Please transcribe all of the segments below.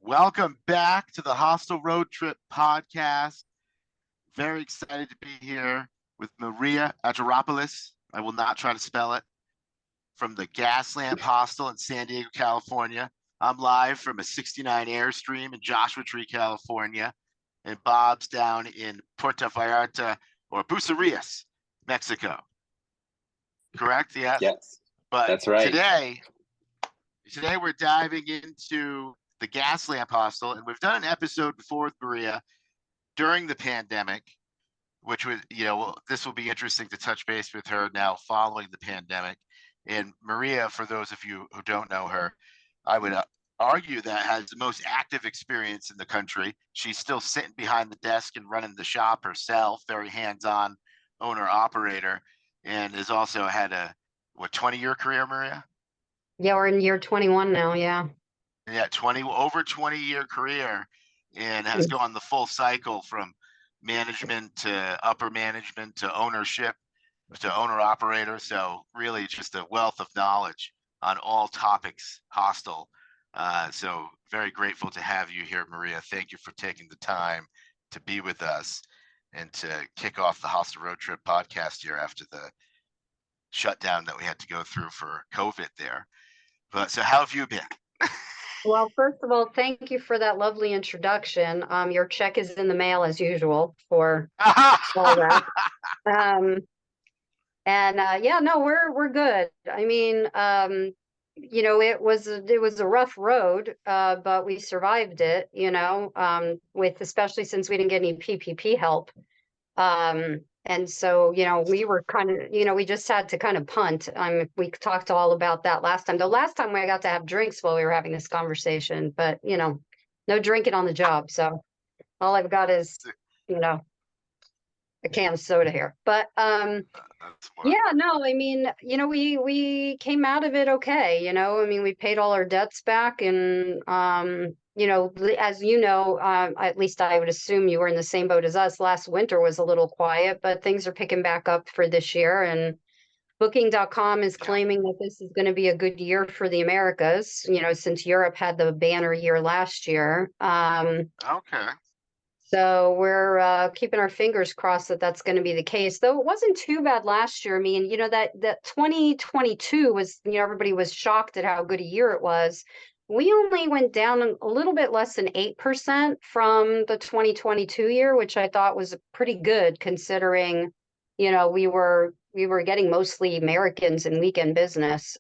Welcome back to the Hostel Road Trip podcast. Very excited to be here with Maria Ageropoulos. I will not try to spell it. From the Gaslamp Hostel in San Diego, California. I'm live from a 69 Airstream in Joshua Tree, California. And Bob's down in Puerto Vallarta or Bucerias, Mexico. Correct? Yes. Yes, But that's right. Today we're diving into the Gaslamp Hostel, and we've done an episode before with Maria during the pandemic, which was, this will be interesting to touch base with her now following the pandemic. And Maria, for those of you who don't know her, I would argue that has the most active experience in the country. She's still sitting behind the desk and running the shop herself, very hands-on owner operator, and has also had a 20-year career, Maria? Yeah, we're in year 21 now. Yeah. Yeah, over 20-year career, and has gone the full cycle from management to upper management to ownership to owner operator. So really just a wealth of knowledge on all topics hostel. So very grateful to have you here, Maria. Thank you for taking the time to be with us and to kick off the Hostel Road Trip podcast here after the shutdown that we had to go through for COVID there. But so how have you been? Well, first of all, thank you for that lovely introduction. Your check is in the mail as usual for all that. We're good. I mean, it was a rough road, but we survived it. With especially since we didn't get any PPP help. And so, we were kind of, we just had to kind of punt. We talked all about that last time. The last time I got to have drinks while we were having this conversation, but, no drinking on the job. So all I've got is, a can of soda here. But we came out of it okay. We paid all our debts back and, as at least I would assume you were in the same boat as us. Last winter was a little quiet, but things are picking back up for this year. And Booking.com is claiming that this is going to be a good year for the Americas, since Europe had the banner year last year. Okay. So we're keeping our fingers crossed that that's going to be the case, though it wasn't too bad last year. I mean, that 2022 was, everybody was shocked at how good a year it was. We only went down a little bit less than 8% from the 2022 year, which I thought was pretty good considering, we were getting mostly Americans in weekend business.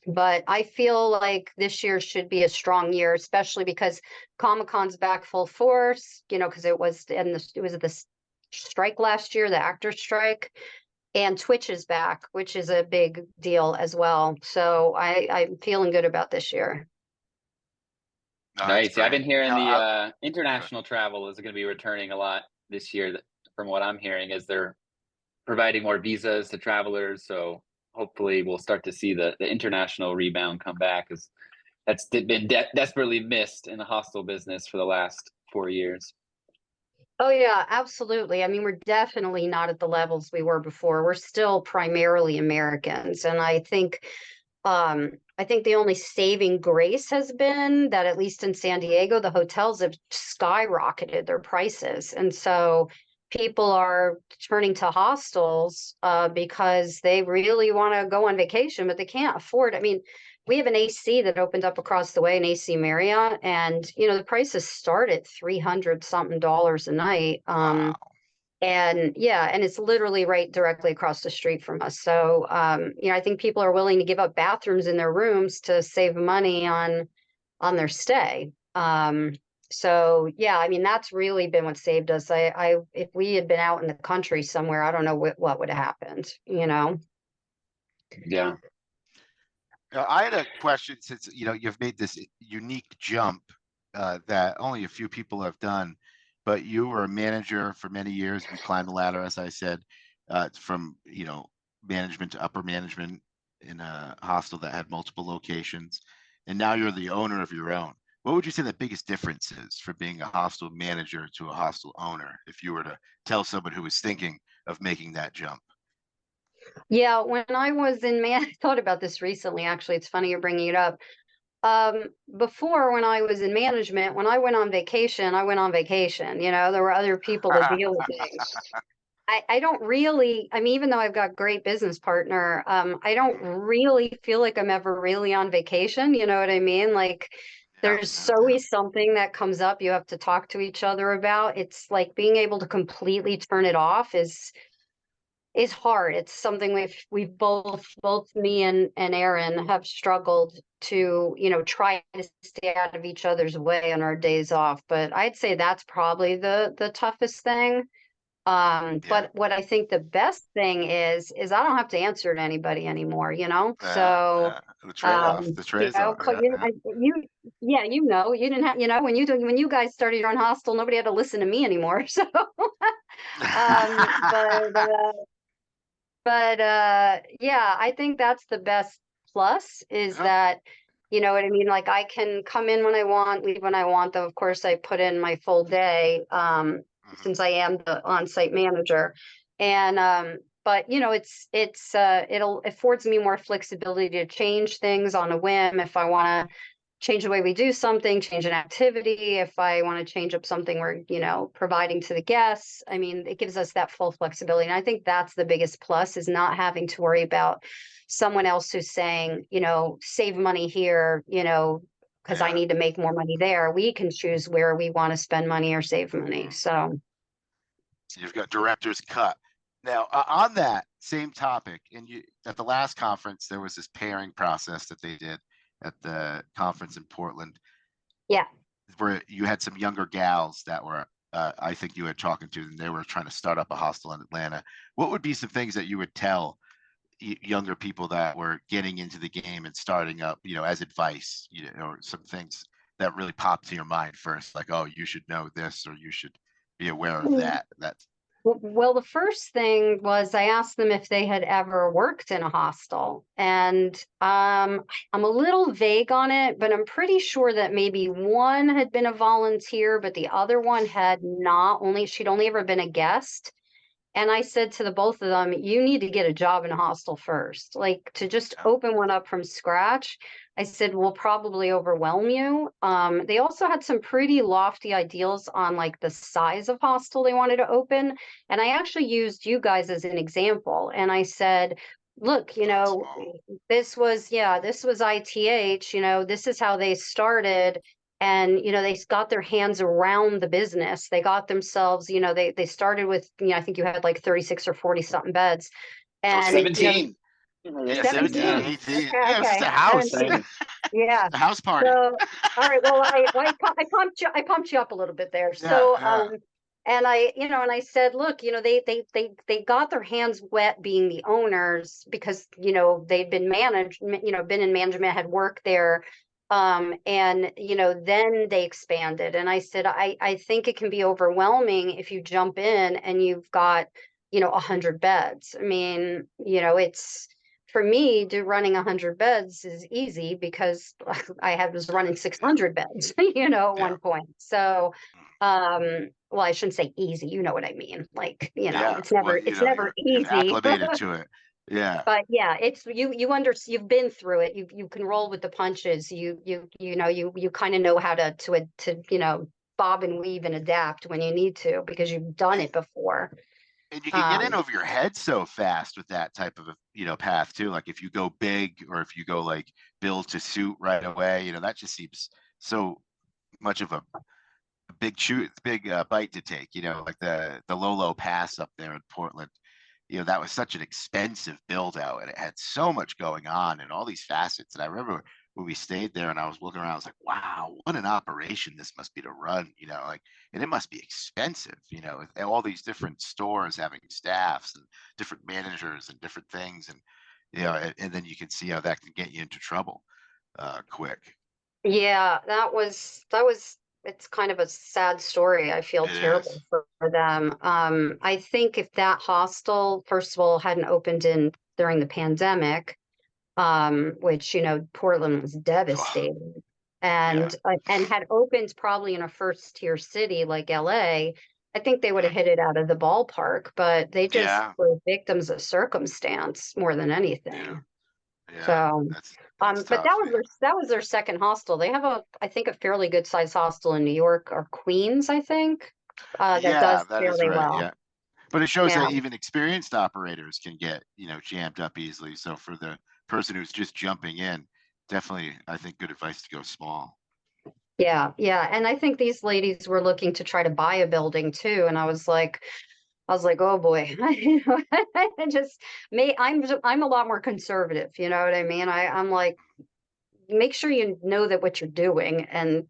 But I feel like this year should be a strong year, especially because Comic-Con's back full force, because it was the strike last year, the actor strike, and Twitch is back, which is a big deal as well. So I'm feeling good about this year. Nice. I've been hearing the international travel is going to be returning a lot this year, from what I'm hearing, as they're providing more visas to travelers. So hopefully we'll start to see the international rebound come back, as that's been desperately missed in the hostel business for the last 4 years. Oh, yeah, absolutely. I mean, we're definitely not at the levels we were before. We're still primarily Americans. And I think the only saving grace has been that, at least in San Diego, the hotels have skyrocketed their prices. And so people are turning to hostels because they really want to go on vacation, but they can't afford. I mean, we have an AC that opened up across the way, an AC Marriott, and the prices start at $300 something a night. Wow. And it's literally right directly across the street from us. So I think people are willing to give up bathrooms in their rooms to save money on their stay. So yeah, I mean, that's really been what saved us. If we had been out in the country somewhere, I don't know what would have happened, Yeah. I had a question, since you've made this unique jump that only a few people have done, but you were a manager for many years. You climbed the ladder, as I said, from management to upper management in a hostel that had multiple locations, and now you're the owner of your own. What would you say the biggest difference is from being a hostel manager to a hostel owner, if you were to tell someone who was thinking of making that jump? Yeah, when I was I thought about this recently, actually. It's funny you're bringing it up. Before, when I was in management, when I went on vacation, I went on vacation. There were other people to deal with things. I don't really, I mean, even though I've got great business partner, I don't really feel like I'm ever really on vacation. You know what I mean? Like, Yeah, there's yeah, yeah. always something that comes up you have to talk to each other about. It's like being able to completely turn it off is hard. It's something we've both me and Aaron have struggled to, try to stay out of each other's way on our days off. But I'd say that's probably the toughest thing. Yeah. But what I think the best thing is I don't have to answer to anybody anymore, Yeah, So, yeah. The trade-off, the trade-off. Yeah, yeah. yeah, you didn't have, when you guys started your own hostel, nobody had to listen to me anymore. So, um, but, uh, but yeah, I think that's the best plus is Yeah. that, you know what I mean? Like I can come in when I want, leave when I want, though of course I put in my full day, Mhm. since I am the on-site manager. And but it'll affords me more flexibility to change things on a whim if I want to change the way we do something, change an activity, if I want to change up something we're, providing to the guests. I mean, it gives us that full flexibility. And I think that's the biggest plus is not having to worry about someone else who's saying, save money here, because I Yeah. need to make more money there. We can choose where we want to spend money or save money. Mhm. So, You've got director's cut. Now, on that same topic, and at the last conference, there was this pairing process that they did at the conference in Portland, yeah. where you had some younger gals that were, I think you were talking to, and they were trying to start up a hostel in Atlanta. What would be some things that you would tell younger people that were getting into the game and starting up, as advice, or some things that really popped to your mind first, like, oh, you should know this, or you should be aware of that. That's Well, the first thing was I asked them if they had ever worked in a hostel. And I'm a little vague on it, but I'm pretty sure that maybe one had been a volunteer, but the other one had not. She'd only ever been a guest. And I said to the both of them, you need to get a job in a hostel first. Like to just yeah, open one up from scratch, I said, will probably overwhelm you. They also had some pretty lofty ideals on like the size of hostel they wanted to open. And I actually used you guys as an example. And I said, look, not small. this was ITH, this is how they started. And they got their hands around the business. They got themselves, they started with, I think you had like 36 or 40 something beds. Oh, And 17. yeah, 17, 17. 18. Okay, Yeah, it was just okay. a house, 17. Yeah. a house party. So, all right. Well, I pumped you up a little bit there. Yeah, So, yeah, and I said, look, they got their hands wet being the owners because, they'd been been in management, had worked there. And, then they expanded. And I said, I think it can be overwhelming if you jump in and you've got, 100 beds. I mean, it's, for me, running 100 beds is easy because was yeah, running yeah, 600 beds, at yeah, one point. So, well, I shouldn't say easy, you know what I mean? Like, yeah. Well, it's never you've easy. acclimated to it. Yeah, But yeah, it's you've been through it. You can roll with the punches. You kind of know how to bob and weave and adapt when you need to because you've done and it before. and you can get in Um, over your head so fast with that type of a path too. Like if you go big, or if you go like build to suit right away, that just seems so much of a big bite to take. Like the Lolo Pass up there in Portland. That was such an expensive build out, and it had so much going on and all these facets. And I remember when we stayed there and I was looking around, I was like, wow, what an operation this must be to run, like, and it must be expensive, with all these different stores having staffs and different managers and different things. And, and then you can see how that can get you into trouble quick. Yeah, that was it's kind of a sad story. I feel It terrible is. for them. I think if that hostel, first of all, hadn't opened in during the pandemic, which, Portland was devastated, Yeah. and had opened probably in a first tier city like LA, I think they would have hit it out of the ballpark, but they just Yeah. were victims of circumstance more than Yeah. anything. Yeah, So, that's but that tough. was their second hostel. They have I think a fairly good sized hostel in New York or Queens, I think, that Yeah, does that is fairly right. well. Yeah. But it shows Yeah. that even experienced operators can get, jammed up easily. So for the person who's just jumping in, definitely, I think good advice to go small. Yeah, yeah. And I think these ladies were looking to try to buy a building too. And I was like, oh boy, I just I'm a lot more conservative. You know what I mean? I'm like, make sure you know that what you're doing and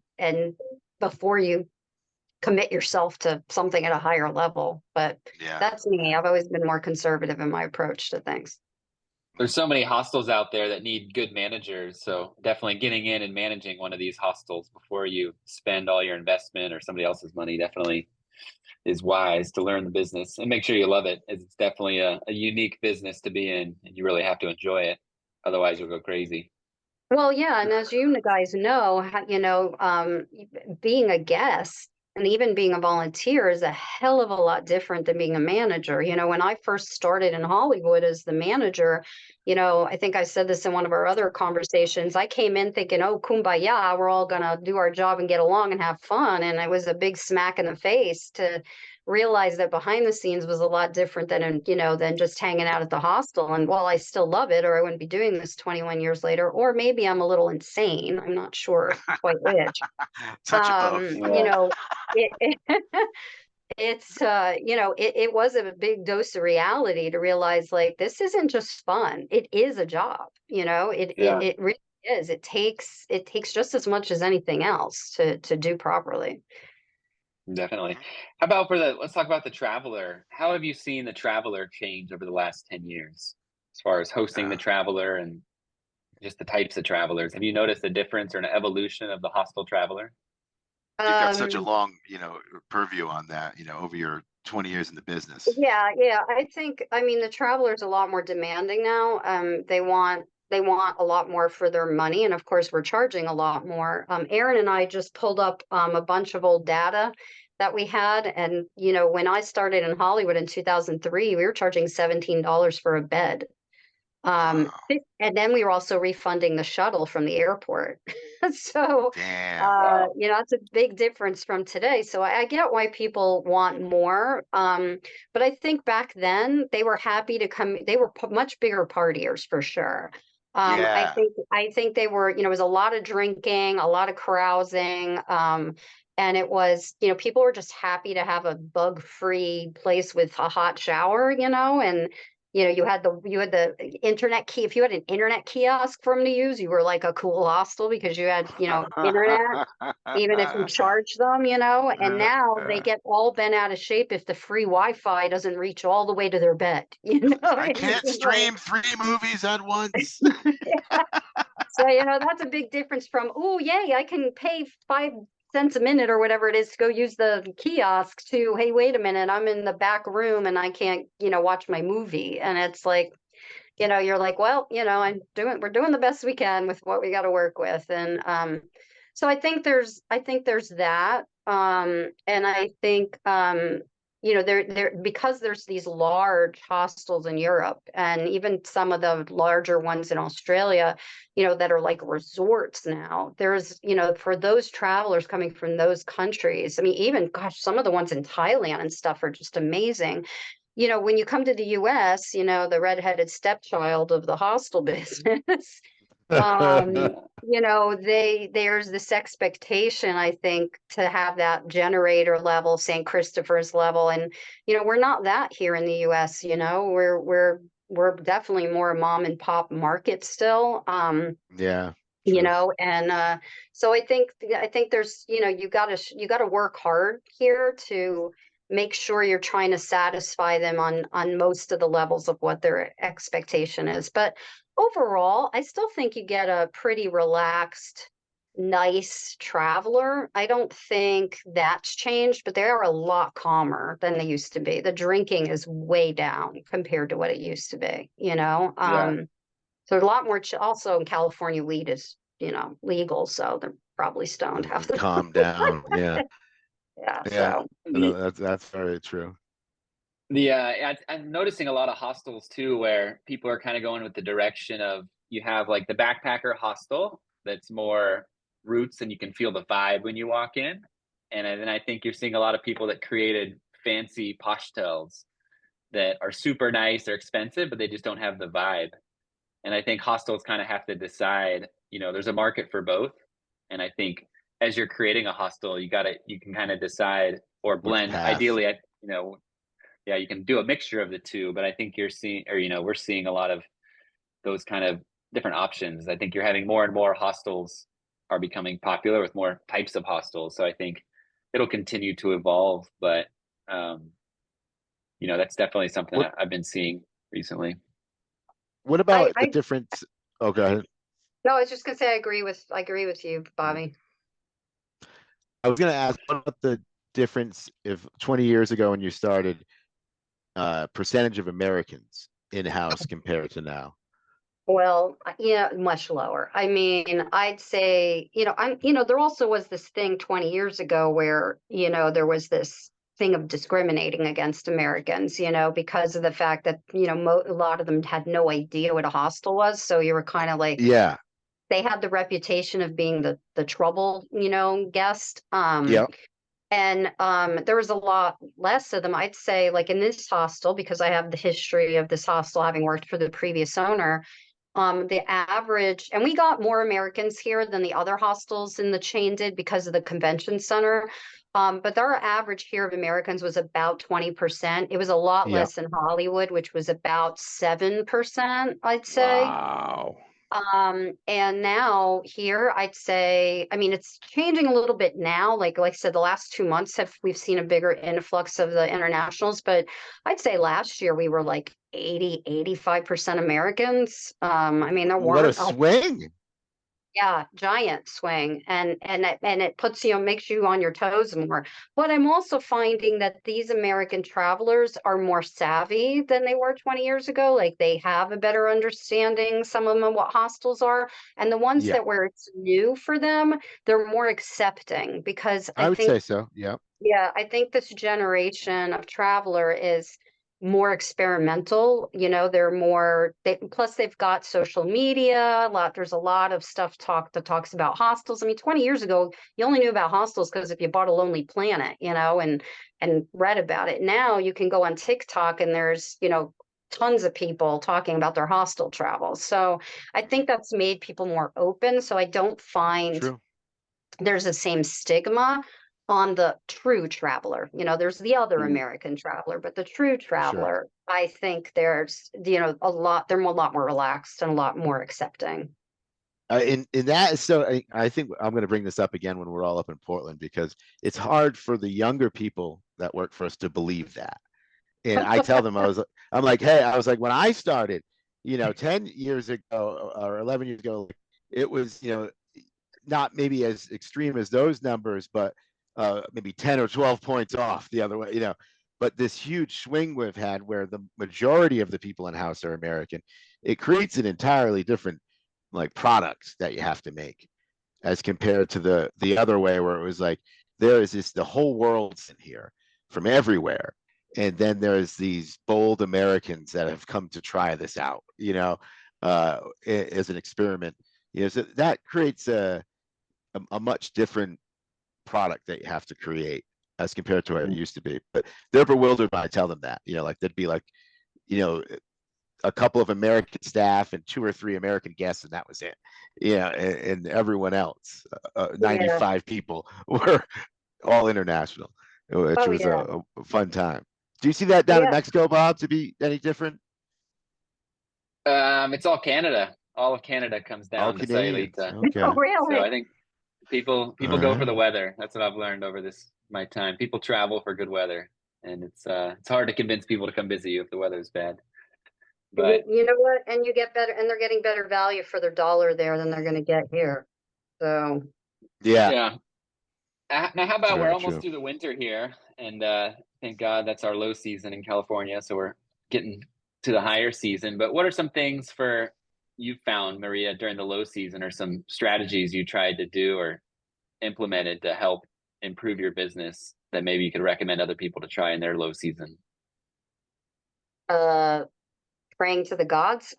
before you commit yourself to something at a higher level. But Yeah. that's me. I've always been more conservative in my approach to things. There's so many hostels out there that need good managers. So definitely getting in and managing one of these hostels before you spend all your investment or somebody else's money definitely is wise to learn the business and make sure you love it. It's definitely a unique business to be in, and you really have to enjoy it. Otherwise, you'll go crazy. Well, yeah, and as you guys know, being a guest and even being a volunteer is a hell of a lot different than being a manager. When I first started in Hollywood as the manager, I think I said this in one of our other conversations. I came in thinking, "Oh, kumbaya, we're all gonna do our job and get along and have fun," and it was a big smack in the face to realize that behind the scenes was a lot different than just hanging out at the hostel. And while I still love it, or I wouldn't be doing this 21 years later, or maybe I'm a little insane, I'm not sure quite which. Touch of both. You Yeah. know, it, it was a big dose of reality to realize like this isn't just fun. It is a job. Yeah. It really is. It takes just as much as anything else to do properly. Definitely. Mhm. How about let's talk about the traveler. How have you seen the traveler change over the last 10 years as far as hosting the Uh, traveler and just the types of travelers? Have you noticed a difference or an evolution of the hostel traveler? you've got such a Um, long, purview on that, over your 20 years in the business. Yeah, yeah. I mean, the traveler's a lot more demanding now. They want a lot more for their money, and of course, we're charging a lot more. Aaron and I just pulled up a bunch of old data that we had, and when I started in Hollywood in 2003, we were charging $17 for a bed. Wow. And then we were also refunding the shuttle from the airport. So, Damn. Wow. that's a big difference from today. So I get why people want more. But I think back then they were happy to come. They were much bigger partiers for sure. I Yeah. think I think they were, it was a lot of drinking, a lot of carousing. And it was, people were just happy to have a bug-free place with a hot shower, and you had the internet key. If you had an internet kiosk for them to use, you were like a cool hostel because you had, internet, even if you charge them, and now they get all bent out of shape if the free Wi-Fi doesn't reach all the way to their bed, I can't stream 3 movies at once. So, that's a big difference from, oh, yay, I can pay 5 cents a minute or whatever it is to go use the kiosk to, hey, wait a minute, I'm in the back room and I can't, watch my movie. And it's like, you're like, well, we're doing the best we can with what we got to work with. And so I think there's that. And I think there because there's these large hostels in Europe and even some of the larger ones in Australia, that are like resorts now. There's, for those travelers coming from those countries, I mean, even gosh, some of the ones in Thailand and stuff are just amazing. When you come to the US, the redheaded stepchild of the hostel business, um, Yeah. there's this expectation, I think, to have that generator level, St. Christopher's level. And, we're not that here in the US, we're definitely more a mom and pop market still. Yeah, true. And so I think there's, you gotta work hard here to make sure you're trying to satisfy them on most of the levels of what their expectation is. But overall, I still think you get a pretty relaxed, nice traveler. I don't think that's changed, but they are a lot calmer than they used to be. The drinking is way down compared to what it used to be, Yeah. so a lot more. Also, in California, weed is legal, so they're probably stoned half Mhm. the time. Calm down. Yeah. Yeah. Yeah. So No, The that's very true. I'm noticing a lot of hostels too, where people are kind of going with the direction of you have like the backpacker hostel that's more roots and you can feel the vibe when you walk in. And then I think you're seeing a lot of people that created fancy hostels that are super nice, they're expensive, but they just don't have the vibe. And I think hostels kind of have to decide, there's a market for both. And I think as you're creating a hostel, you can kind of decide or Which blend. path? Ideally, yeah, you can do a mixture of the two, but I think you're seeing, or we're seeing a lot of those kind of different options. I think you're having more and more hostels are becoming popular with more types of hostels. So I think it'll continue to evolve, but that's definitely something What I've been seeing recently. what I, about the I difference? Oh, go ahead. no, I was just gonna say I agree with you, Bobby. I was gonna ask, what about the difference if 20 years ago when you started, percentage of Americans in-house compared to now? Well, yeah, much lower. I mean, I'd say, there also was this thing 20 years ago where, there was this thing of discriminating against Americans, because of the fact that, a lot of them had no idea what a hostel was. So you were kind of like, Yeah. they had the reputation of being the trouble, guest. Yep. And there was a lot less of them. I'd say, like in this hostel, because I have the history of this hostel having worked for the previous owner. The average, and we got more Americans here than the other hostels in the chain did because of the convention center. But our average here of Americans was about 20%. It was a lot Yep. less in Hollywood, which was about 7%, I'd say. Wow. And now here, I'd say, I mean, it's changing a little bit now. Like I said, the last 2 months we've seen a bigger influx of the internationals, but I'd say last year we were like 85% Americans. I mean, there What a weren't a swing. yeah, giant swing, and it puts makes you on your toes more. But I'm also finding that these American travelers are more savvy than they were 20 years ago. Like they have a better understanding, some of them, of what hostels are, and the ones Yeah, that where it's new for them, they're more accepting because I I would think say so. Yep. yeah, I think this generation of traveler is more experimental. They're more plus they've got social media, there's a lot of stuff that talks about hostels. I mean, 20 years ago, you only knew about hostels because if you bought a Lonely Planet, and read about it. Now you can go on TikTok and there's, tons of people talking about their hostel travels. So I think that's made people more open. So I don't find True. there's the same stigma on the true traveler. There's the other Mhm. American traveler, but the true Sure. traveler, I think there's, they're a lot more relaxed and a lot more accepting. In that is so. I think I'm going to bring this up again when we're all up in Portland because it's hard for the younger people that work for us to believe that. And I tell them, I'm like, hey, I was like, when I started, 10 years ago or 11 years ago, it was, not maybe as extreme as those numbers, but maybe 10 or 12 points off the other way, But this huge swing we've had where the majority of the people in house are American, it creates an entirely different like products that you have to make as compared to the other way where it was like there is the whole world's in here from everywhere. And then there's these bold Americans that have come to try this out, as an experiment. So that creates a much different product that you have to create as compared to what it used to be. But they're bewildered when I tell them that, like they'd be like, you know, a couple of American staff and 2 or 3 American guests, and that was it. And everyone else, Yeah. 95 people were all international, which Oh was yeah. a fun time. Do you see that down in Yeah. Mexico, Bob, to be any different? It's all Canada. All of Canada comes All down to Canadians. Sayulita. Oh Okay. So I really? think people All go for right. the weather. That's what I've learned over my time. People travel for good weather, and it's hard to convince people to come visit you if the weather is bad. And But you know what? And you get better, and they're getting better value for their dollar there than they're going to get here. So Yeah, yeah. Now, how it's about we're very almost true. through the winter here, and thank God that's our low season in California. So we're getting to the higher season. But what are some things you found, Maria, during the low season, or some strategies you tried to do or implemented to help improve your business that maybe you could recommend other people to try in their low season? uh praying to the gods.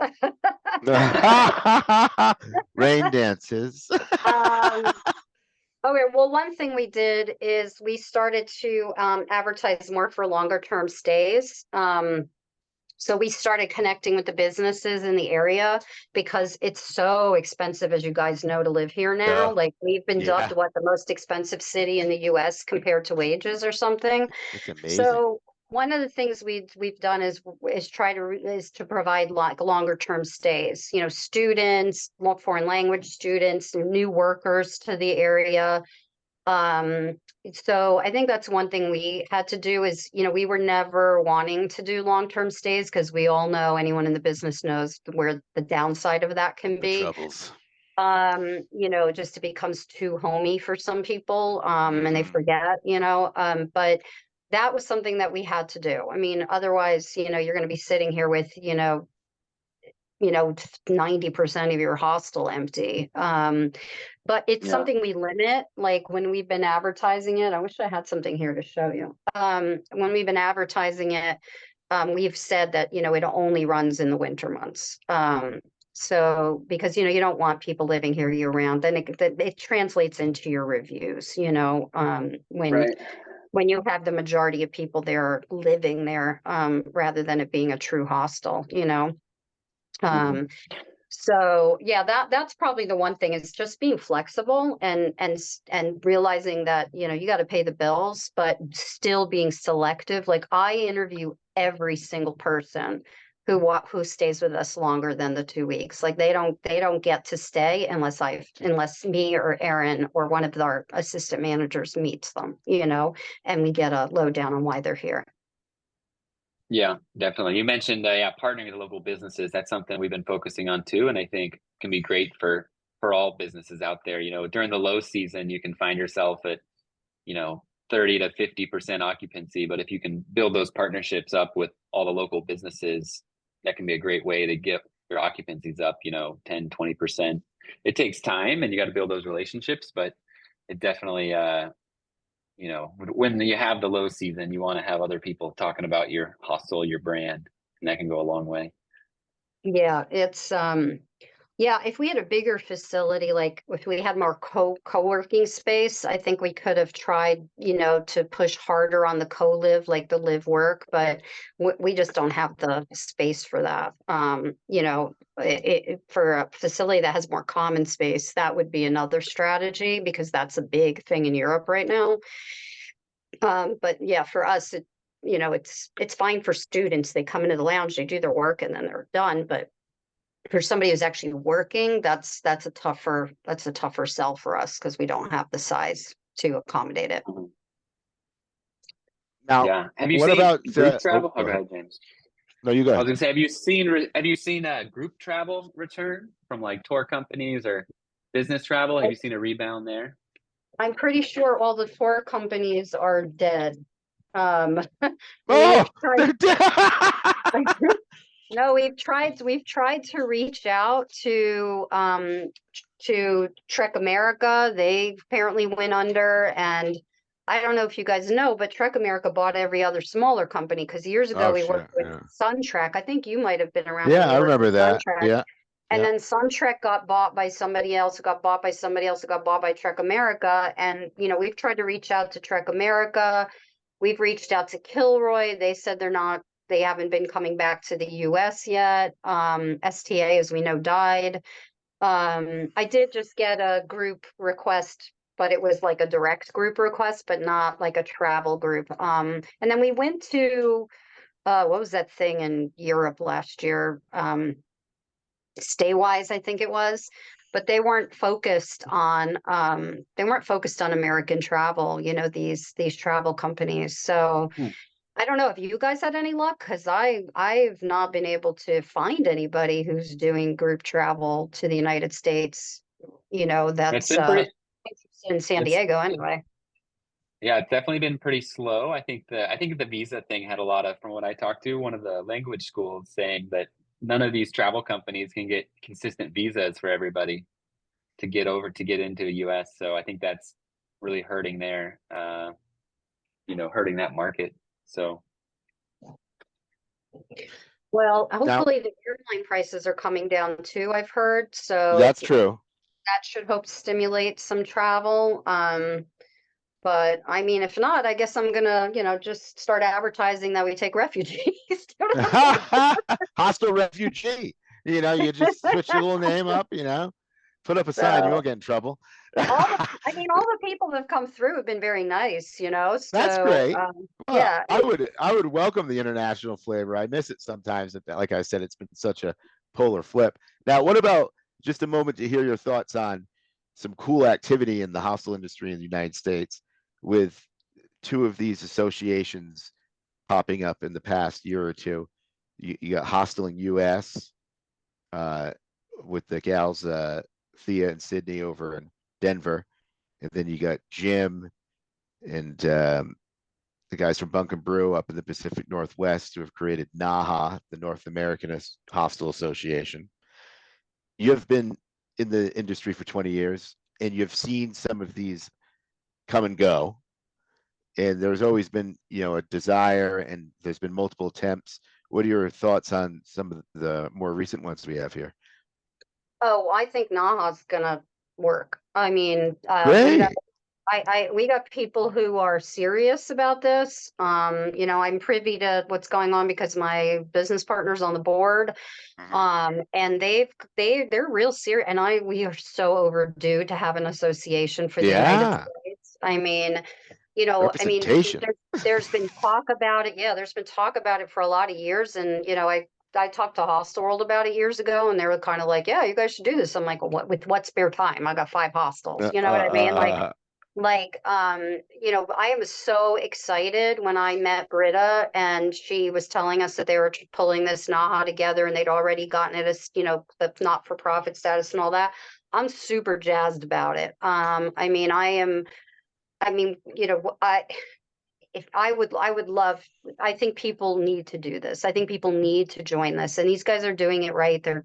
Rain dances. Um, okay, well, one thing we did is we started to advertise more for longer term stays. So we started connecting with the businesses in the area because it's so expensive, as you guys know, to live here now. Yeah. Like we've been dubbed Yeah. what the most expensive city in the US compared to wages or something. It's amazing. So one of the things we've done is to provide like longer term stays, you know, students, more foreign language students, new workers to the area. Um, so I think that's one thing we had to do is, you know, we were never wanting to do long-term stays because we all know, anyone in the business knows where the downside of that can The be. troubles. You know, just it becomes too homey for some people, and they Mhm. forget, you know, but that was something that we had to do. I mean, otherwise, you know, you're going to be sitting here with, you know, 90% of your hostel empty. But it's Yeah. something we limit, like when we've been advertising it. I wish I had something here to show you. When we've been advertising it, we've said that, you know, it only runs in the winter months. So because, you know, you don't want people living here year round, then it translates into your reviews, you know, Right. when you have the majority of people there living there, rather than it being a true hostel, you know. Mhm. Um, so yeah, that's probably the one thing is just being flexible and realizing that, you know, you got to pay the bills, but still being selective. Like I interview every single person who stays with us longer than the 2 weeks. Like they don't get to stay unless me or Erin or one of our assistant managers meets them, you know, and we get a lowdown on why they're here. Yeah, definitely. You mentioned, yeah, partnering with local businesses. That's something we've been focusing on too, and I think can be great for all businesses out there. You know, during the low season, you can find yourself at, you know, 30 to 50% occupancy, but if you can build those partnerships up with all the local businesses, that can be a great way to get your occupancies up, you know, 10, 20%. It takes time and you got to build those relationships, but it definitely you know, when you have the low season, you want to have other people talking about your hostel, your brand, and that can go a long way. Yeah, it's yeah, if we had a bigger facility, like if we had more co-working space, I think we could have tried, you know, to push harder on the co-live, like the live work, but we just don't have the space for that. You know, for a facility that has more common space, that would be another strategy because that's a big thing in Europe right now. But yeah, for us, you know, it's fine for students. They come into the lounge, they do their work, and then they're done. But for somebody who's actually working, that's a tougher sell for us because we don't have the size to accommodate it. Mhm. Now, Yeah. Have you what seen about group oh, travel? Oh, go go ahead. ahead, James. No, you go I was ahead. gonna say, have you seen group travel return from like tour companies or business travel? Have you seen a rebound there? I'm pretty sure all the tour companies are dead. Um, Oh, we've tried. they're dead. No, we've tried to reach out to Trek America. They apparently went under, and I don't know if you guys know, but Trek America bought every other smaller company because years ago Oh we shit, worked with yeah. SunTrek. I think you might have been around when Yeah, we I worked remember with that. SunTrek. Yeah, And yeah. then SunTrek got bought by somebody else, who got bought by somebody else, who got bought by Trek America. And, you know, we've tried to reach out to Trek America. We've reached out to Kilroy. They said they haven't been coming back to the US yet. STA, as we know, died. I did just get a group request, but it was like a direct group request, but not like a travel group. And then we went to, what was that thing in Europe last year? Staywise, I think it was, but they weren't focused on American travel, you know, these travel companies. So Hmm. I don't know if you guys had any luck because I've not been able to find anybody who's doing group travel to the United States, you know, It's that's been pretty. in San It's Diego anyway. Yeah, it's definitely been pretty slow. I think the visa thing had a lot of, from what I talked to, one of the language schools saying that none of these travel companies can get consistent visas for everybody to get into the US. So I think that's really hurting there, you know, hurting that market. So Well, Now, hopefully the airline prices are coming down too, I've heard. So that's true. that should hope stimulate some travel. But I mean, if not, I guess I'm gonna, just start advertising that we take refugees. Hostile refugee. You just switch your little name up, put up a sign, you So won't get in trouble. all the people that have come through have been very nice, That's So great. Well, yeah, I would welcome the international flavor. I miss it sometimes. Like I said, it's been such a polar flip. Now, what about just a moment to hear your thoughts on some cool activity in the hostel industry in the United States with two of these associations popping up in the past year or two. You got Hosteling US uh, with the gals Thea and Sydney over in Denver, and then you got Jim and the guys from Bunk and Brew up in the Pacific Northwest who have created NAHA, the North American Hostel Association. You have been in the industry for 20 years, and you've seen some of these come and go. And there's always been, a desire, and there's been multiple attempts. What are your thoughts on some of the more recent ones we have here? Oh, I think Naha's gonna work. I mean, Great. we got people who are serious about this. I'm privy to what's going on because my business partner's on the board. And they're real serious, and we are so overdue to have an association for the United Yeah. States. I mean, Representation. there's been talk about it. Yeah, there's been talk about it for a lot of years, and I talked to Hostel World about it years ago, and they were kind of like, "Yeah, you guys should do this." I'm like, "What with what spare time? I got 5 hostels." You know what I mean? I was so excited when I met Britta, and she was telling us that they were pulling this NAHA together, and they'd already gotten it as, the not-for-profit status and all that. I'm super jazzed about it. I would love, I think people need to do this. I think people need to join this. And these guys are doing it right. They're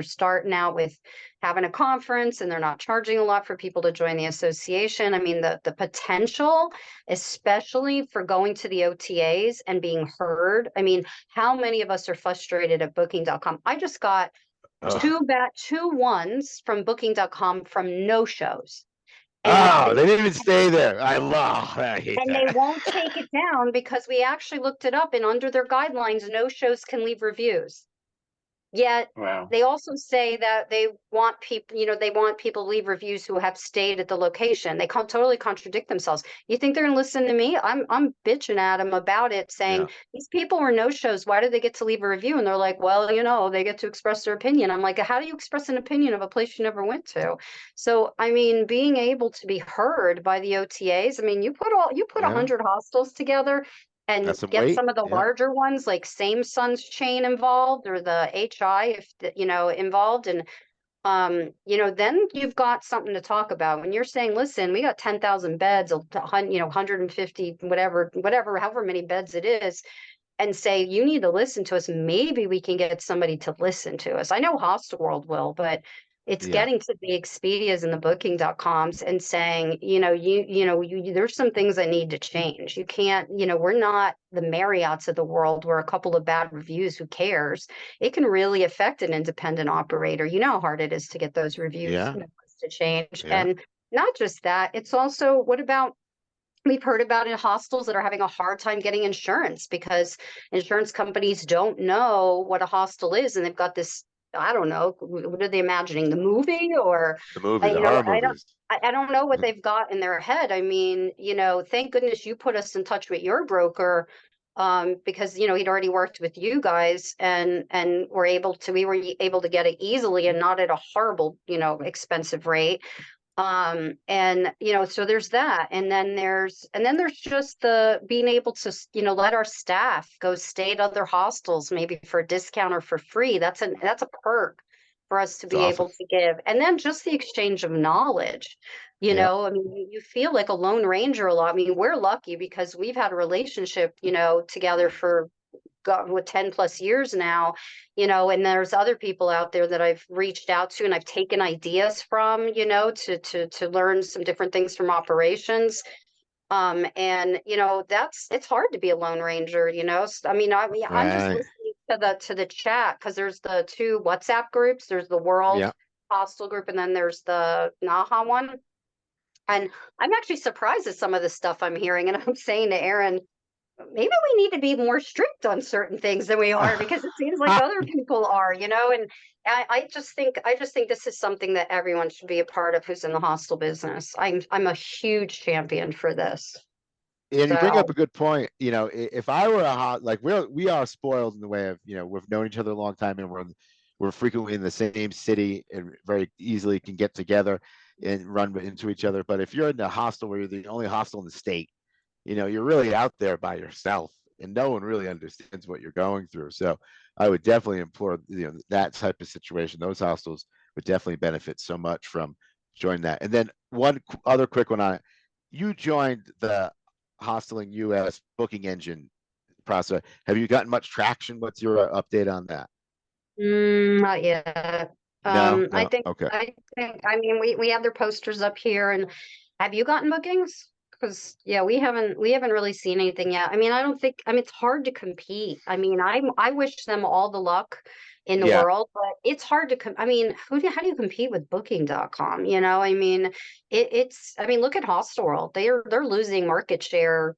starting out with having a conference, and they're not charging a lot for people to join the association. I mean, the potential, especially for going to the OTAs and being heard. I mean, how many of us are frustrated at booking.com? I just got two ones from booking.com from no shows. They didn't even stay there. I hate And that. they won't take it down because we actually looked it up, and under their guidelines, no shows can leave reviews. Yet Wow. they also say that they want people, to leave reviews who have stayed at the location. They can't totally contradict themselves. You think they're going to listen to me? I'm bitching at them about it, saying these people were no shows. Why do they get to leave a review? And they're like, well, they get to express their opinion. I'm like, how do you express an opinion of a place you never went to? So, I mean, being able to be heard by the OTAs. I mean, you put 100 hostels together and That's some get weight. some of the Yeah. larger ones, like Same Sons Chain involved, or the HI, involved. And, then you've got something to talk about when you're saying, listen, we got 10,000 beds, 150, whatever, however many beds it is, and say, you need to listen to us. Maybe we can get somebody to listen to us. I know Hostel World will, but it's Yeah. getting to the Expedias and the booking.coms and saying, there's some things that need to change. You can't, we're not the Marriotts of the world where a couple of bad reviews, who cares? It can really affect an independent operator. You know how hard it is to get those reviews Yeah. to change. Yeah. And not just that, it's also, what about, we've heard about in hostels that are having a hard time getting insurance because insurance companies don't know what a hostel is, and they've got this, I don't know, what are they imagining? The movie, or The movie, the horror movies. I don't know what they've got in their head. I mean, thank goodness you put us in touch with your broker, because he'd already worked with you guys, and we were able to get it easily and not at a horrible, expensive rate. So there's that, and then there's just the being able to let our staff go stay at other hostels, maybe for a discount or for free. That's a perk for us to It's be awesome. able to give. And then just the exchange of knowledge. I mean, you feel like a lone ranger a lot. I mean, we're lucky because we've had a relationship together for with 10 plus years now, and there's other people out there that I've reached out to and I've taken ideas from, to learn some different things from operations. It's hard to be a lone ranger. I mean, I'm just Right. listening to the chat, because there's the two WhatsApp groups. There's the World Yeah. Hostel group, and then there's the Naha one. And I'm actually surprised at some of the stuff I'm hearing. And I'm saying to Aaron, maybe we need to be more strict on certain things than we are, because it seems like other people are, you know. And I just think this is something that everyone should be a part of who's in the hostel business. I'm a huge champion for this. And you bring So up a good point. You know, if I were like we are spoiled in the way of, you know, we've known each other a long time, and we're frequently in the same city and very easily can get together and run into each other. But if you're in a hostel where you're the only hostel in the state, you know, you're really out there by yourself, and no one really understands what you're going through. So I would definitely implore, you know, that type of situation. Those hostels would definitely benefit so much from joining that. And then one other quick one on it. You joined the Hosteling US booking engine process. Have you gotten much traction? What's your update on that? not yet. No, no. Okay. I mean, we have their posters up here. And have you gotten bookings? Because yeah, we haven't really seen anything yet. I mean, I mean, it's hard to compete. I mean, I wish them all the luck in the Yeah. world, but it's hard to I mean, how do you compete with booking.com? You know, I mean, I mean, look at Hostelworld. They're losing market share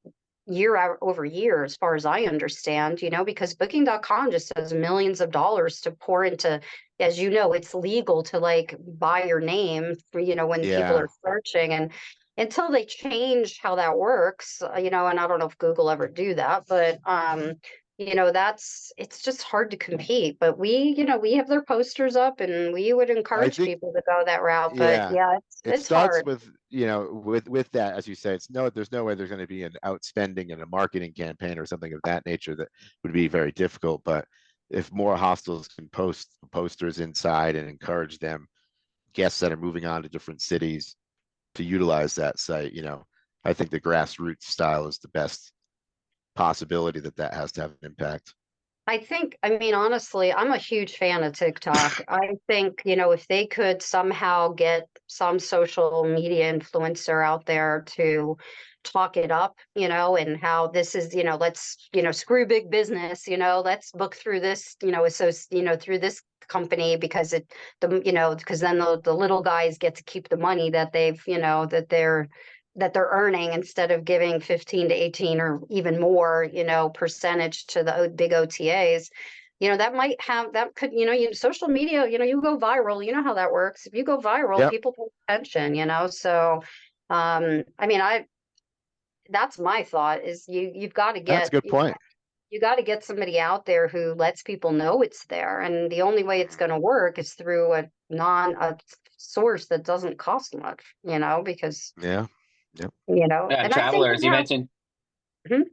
over year, as far as I understand, you know, because booking.com just has millions of dollars to pour into, as you know, it's legal to like buy your name for, you know, when people Yeah. are searching. And until they change how that works, you know, and I don't know if Google ever do that, but you know, it's just hard to compete. But you know, we have their posters up, and we would I encourage think, people to go that route. But yeah, yeah, it it's starts hard. with, you know, with that, as you say, there's no way there's going to be an outspending and a marketing campaign or something of that nature that would be very difficult. But if more hostels can post posters inside and encourage them, guests that are moving on to different cities, to utilize that site, you know, I think the grassroots style is the best possibility that has to have an impact. I mean, honestly, I'm a huge fan of TikTok. I think, you know, if they could somehow get some social media influencer out there to talk it up, you know, and how this is, you know, let's, you know, screw big business, you know, let's book through this, you know, through this company, because you know, because then the little guys get to keep the money that they've, you know, that they're earning, instead of giving 15 to 18 or even more, you know, percentage to the big OTAs. You know, that could, you know, social media, you know, you go viral, you know how that works. If you go viral, Yep. people pay attention, you know. So I mean, that's my thought, is you've got to That's a get good point. you got to get somebody out there who lets people know it's there. And the only way it's going to work is through a source that doesn't cost much, you know, because, Yeah. Yep. you know, Yeah, and I think travelers, you mentioned, Mhm.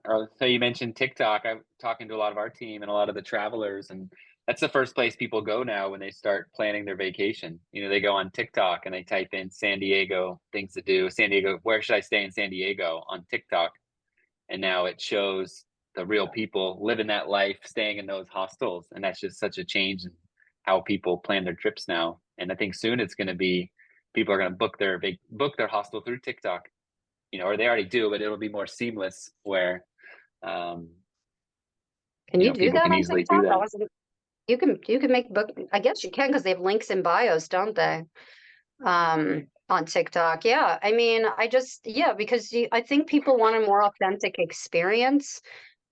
or so you mentioned TikTok. I'm talking to a lot of our team and a lot of the travelers, and that's the first place people go now when they start planning their vacation. You know, they go on TikTok and they type in San Diego things to do. San Diego, where should I stay in San Diego on TikTok? And now it shows the real people living that life, staying in those hostels, and that's just such a change in how people plan their trips now. And I think soon it's going to be people are going to book their hostel through TikTok, you know, or they already do, but it'll be more seamless where, um, Can you you know, do people that can on easily do TikTok? I that. wasn't. You can make book. I guess you can, because they have links in bios, don't they? On TikTok. Yeah. I mean, yeah, because I think people want a more authentic experience.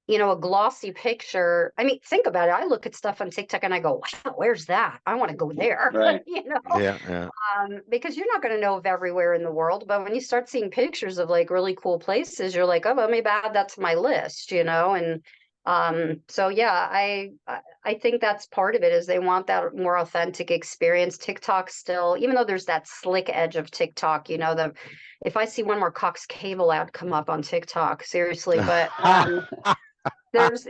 You know, a glossy picture. I mean, think about it. I look at stuff on TikTok and I go, wow, where's that? I want to go there. Right. You know, Yeah. Yeah. because you're not going to know of everywhere in the world. But when you start seeing pictures of like really cool places, you're like, oh, well, maybe add that to my list, you know? And so yeah, I think that's part of it, is they want that more authentic experience. TikTok still, even though there's that slick edge of TikTok, you know, if I see one more Cox Cable ad come up on TikTok, seriously, but there's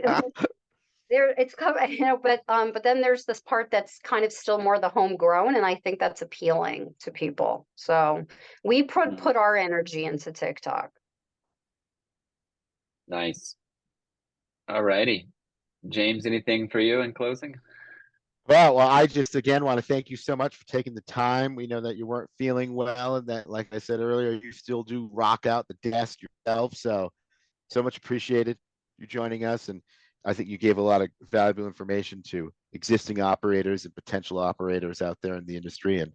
it's covered, you know, but then there's this part that's kind of still more the homegrown, and I think that's appealing to people. So we put our energy into TikTok. Nice. All righty. James, anything for you in closing? Well, I just again want to thank you so much for taking the time. We know that you weren't feeling well, and that, like I said earlier, you still do rock out the desk yourself. So much appreciated you joining us. And I think you gave a lot of valuable information to existing operators and potential operators out there in the industry. And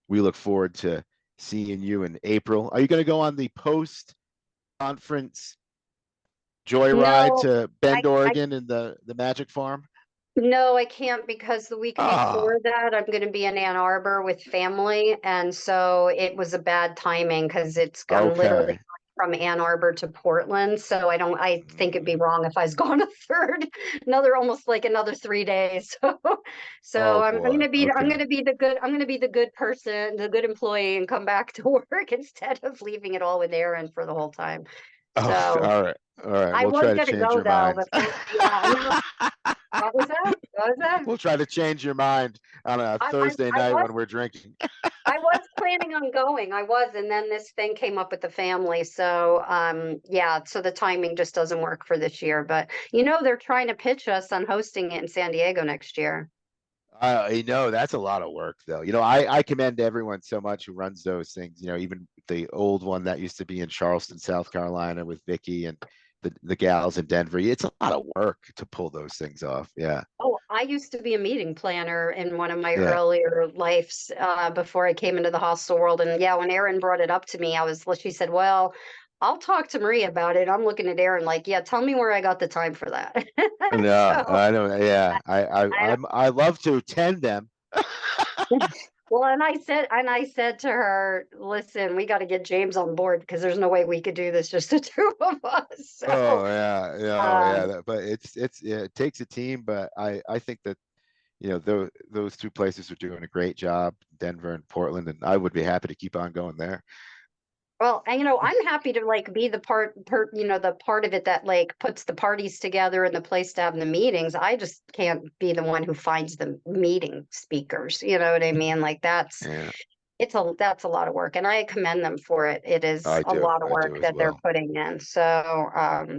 we look forward to seeing you in April. Are you going to go on the post conference joyride No, to Bend, I Oregon in the Magic Farm? no, I can't because the week Ah, before that, I'm going to be in Ann Arbor with family. And so it was a bad timing because I'm literally okay. from Ann Arbor to Portland. So I think it'd be Mm, wrong if I was gone a third, almost like another 3 days. So oh I'm boy. I'm Okay. going to be I'm going to be the good person, the good employee and come back to work instead of leaving it all with Aaron for the whole time. Oh, So all right. All right. I We'll was try to going to change go your though mind. before. Yeah, no, what was that? What was that? We'll try to change your mind on a I, I, Thursday I night was when we're drinking. I was planning on going. I was, and then this thing came up with the family. So yeah, so the timing just doesn't work for this year. But they're trying to pitch us on hosting it in San Diego next year. I know that's a lot of work though. I commend everyone so much who runs those things, even the old one that used to be in Charleston, South Carolina with Vicky and the gals in Denver. It's a lot of work to pull those things off. Yeah. Oh, I used to be a meeting planner in one of my Yeah. earlier lives before I came into the hostel world. And yeah, when Erin brought it up to me, she said, well, I'll talk to Marie about it. I'm looking at Erin like, yeah, tell me where I got the time for that. No, So I don't. Yeah. I I love to attend them. well, and I said to her, listen, we got to get James on board because there's no way we could do this just the two of us. So, Oh yeah, yeah, oh yeah. um, But yeah, it takes a team. But I think that those two places are doing a great job, Denver and Portland, and I would be happy to keep on going there. well, and I'm happy to like be the part of it that like puts the parties together and the place to have the meetings. I just can't be the one who finds the meeting speakers. You know what I mean? Like Yeah, that's a lot of work and I commend them for it. It is a lot of I work do as that they're well. putting in. So,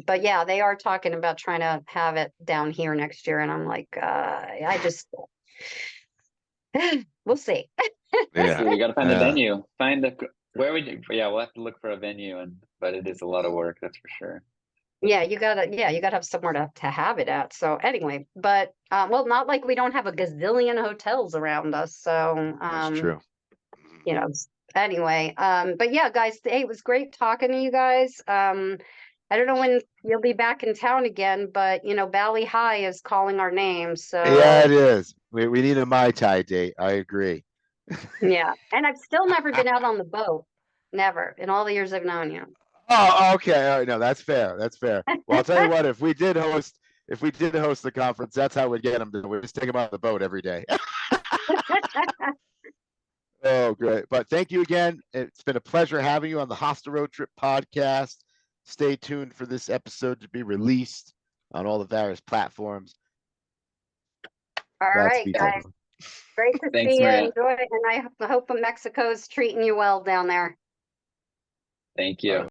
but yeah, they are talking about trying to have it down here next year. And I'm like, I just, we'll see. Yeah, See, we got to find a yeah. venue. Where would you? Yeah, we'll have to look for a venue, but it is a lot of work, that's for sure. Yeah, you gotta have somewhere to have it at. So anyway, but well, not like we don't have a gazillion hotels around us. So That's true. you know, anyway, but yeah, guys, hey, it was great talking to you guys. I don't know when you'll be back in town again, but Bali High is calling our name. Yeah, So it is. We need a Mai Tai date. I agree. yeah, and I've still never been out on the boat. Never in all the years I've known you. Oh, okay. All right. No, that's fair. That's fair. Well, I'll tell you what, if we did host the conference, that's how we'd get them to, we just take them out of the boat every day. Oh, great. But thank you again. It's been a pleasure having you on the Hostel Road Trip podcast. Stay tuned for this episode to be released on all the various platforms. All right, Godspeed to guys, everyone. great to Thanks, see you. Maria. Enjoy it, and I hope Mexico's treating you well down there. Thank All you. right.